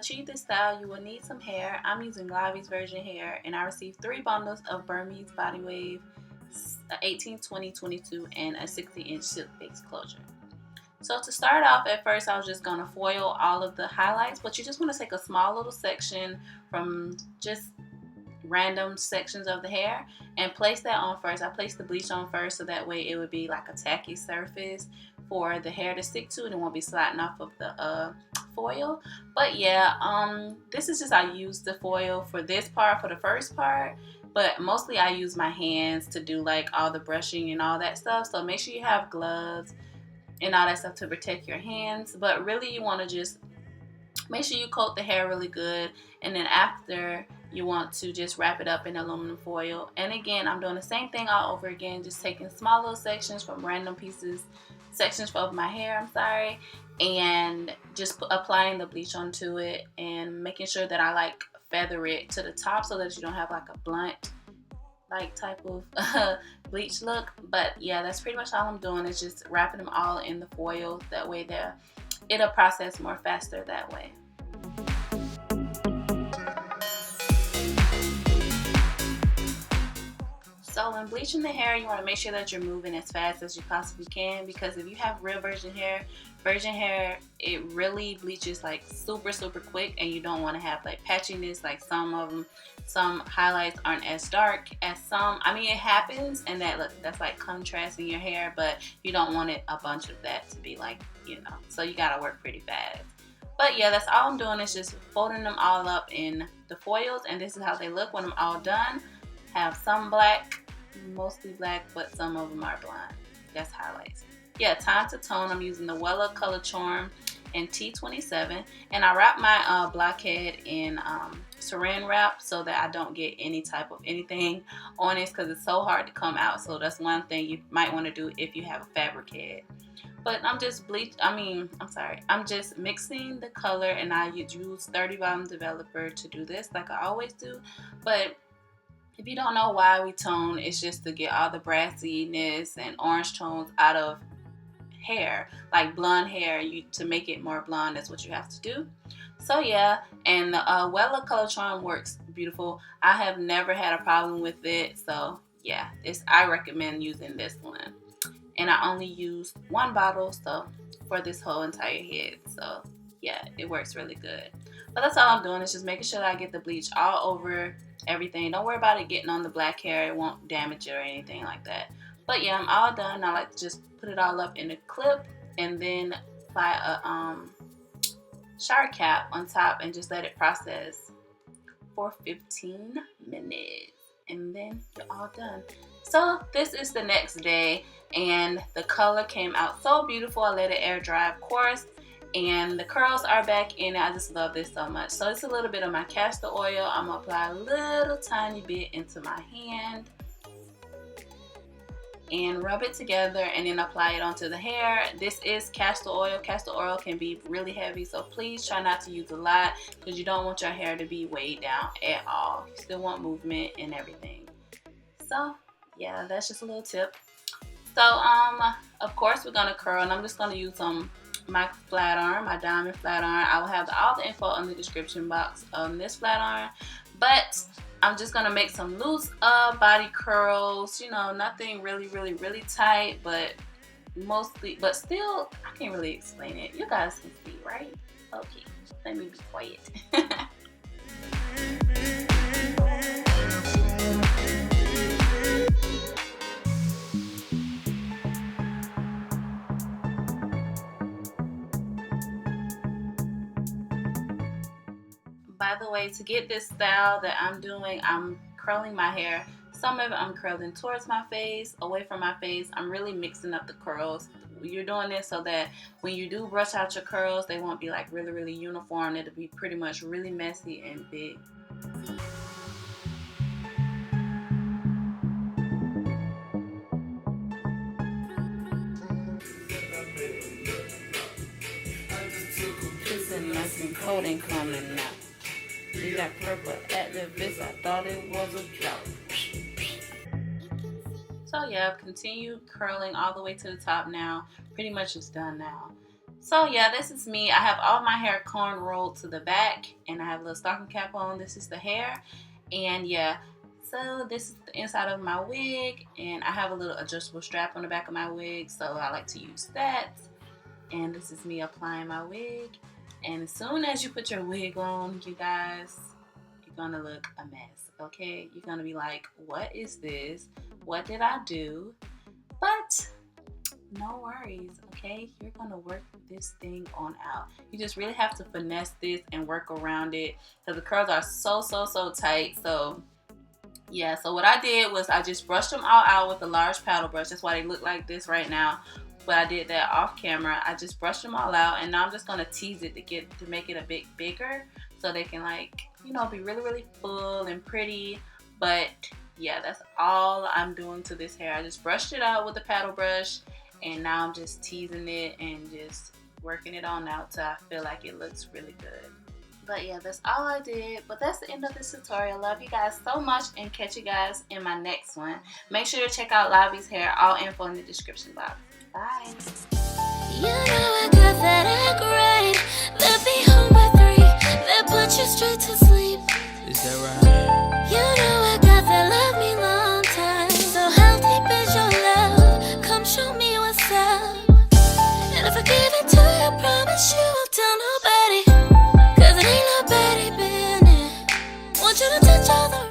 achieve this style, you will need some hair. I'm using Lavy's Virgin Hair, and I received 3 bundles of Burmese Body Wave, 18, 20, 22, and a 60-inch silk base closure. So to start off, at first I was just going to foil all of the highlights, but you just want to take a small little section from just random sections of the hair and place that on first. I placed the bleach on first so that way it would be like a tacky surface for the hair to stick to and it won't be sliding off of the foil. But yeah, this is just, I use the foil for this part, for the first part, but mostly I use my hands to do like all the brushing and all that stuff. So make sure you have gloves and all that stuff to protect your hands. But really you want to just make sure you coat the hair really good, and then after you want to just wrap it up in aluminum foil. And again, I'm doing the same thing all over again, just taking small little sections from random sections of my hair, and just applying the bleach onto it and making sure that I like feather it to the top so that you don't have like a blunt like type of bleach look. But yeah, that's pretty much all I'm doing, is just wrapping them all in the foil. That way it'll process more faster that way. So when bleaching the hair, you want to make sure that you're moving as fast as you possibly can, because if you have real virgin hair, it really bleaches like super quick, and you don't want to have like patchiness like some highlights aren't as dark as some. I mean, it happens, and that's like contrasting your hair, but you don't want a bunch of that to be like, so you gotta work pretty fast. But yeah, that's all I'm doing, is just folding them all up in the foils, and this is how they look when I'm all done. Have some black, mostly black, but some of them are blonde. That's highlights. Yeah, time to tone. I'm using the Wella Color Charm in T27, and I wrap my blockhead in saran wrap so that I don't get any type of anything on it, because it's so hard to come out. So that's one thing you might want to do if you have a fabric head. But I'm just I'm just mixing the color, and I use 30 Volume Developer to do this like I always do. But if you don't know why we tone, it's just to get all the brassiness and orange tones out of hair, like blonde hair. To make it more blonde, that's what you have to do. So yeah, and the Wella Color Charm works beautiful. I have never had a problem with it. So yeah, I recommend using this one. And I only used 1 bottle for this whole entire head. So yeah, it works really good. But that's all I'm doing, is just making sure that I get the bleach all over everything. Don't worry about it getting on the black hair. It won't damage it or anything like that. But yeah, I'm all done. I like to just put it all up in a clip and then apply a shower cap on top and just let it process for 15 minutes. And then you're all done. So this is the next day, and the color came out so beautiful. I let it air dry, of course, and the curls are back in. I just love this so much. So it's a little bit of my castor oil. I'm gonna apply a little tiny bit into my hand and rub it together, and then apply it onto the hair. This is castor oil. Castor oil can be really heavy, so please try not to use a lot, because you don't want your hair to be weighed down at all. You still want movement and everything. So yeah, that's just a little tip. So of course we're gonna curl, and I'm just gonna use my flat iron, my diamond flat iron. I will have all the info in the description box on this flat iron, but I'm just gonna make some loose body curls. Nothing really tight, but still, I can't really explain it. You guys can see, right? Okay, let me be quiet. By the way, to get this style that I'm doing, I'm curling my hair. Some of it I'm curling towards my face, away from my face. I'm really mixing up the curls. You're doing this so that when you do brush out your curls, they won't be like really uniform. It'll be pretty much really messy and big. Nothing coating coming out. You got purple activist. I thought it was a drought. So yeah, I've continued curling all the way to the top now. Pretty much it's done now. So yeah, this is me. I have all my hair corn rolled to the back, and I have a little stocking cap on. This is the hair, and yeah. So this is the inside of my wig, and I have a little adjustable strap on the back of my wig, so I like to use that. And this is me applying my wig. And as soon as you put your wig on, you guys, you're gonna look a mess, okay? You're gonna be like, what is this? What did I do? But no worries, okay? You're gonna work this thing on out. You just really have to finesse this and work around it because the curls are so tight. So yeah, so what I did was I just brushed them all out with a large paddle brush. That's why they look like this right now. But I did that off camera. I just brushed them all out, and now I'm just gonna tease it to make it a bit bigger so they can, like, you know, be really full and pretty. But yeah, that's all I'm doing to this hair. I just brushed it out with a paddle brush, and now I'm just teasing it and just working it on out till I feel like it looks really good. But yeah, that's all I did. But that's the end of this tutorial. Love you guys so much, and catch you guys in my next one. Make sure to check out Lavy's hair. All info in the description box. Bye. You know I got that grade, that be home by 3, that put you straight to sleep. Is that right?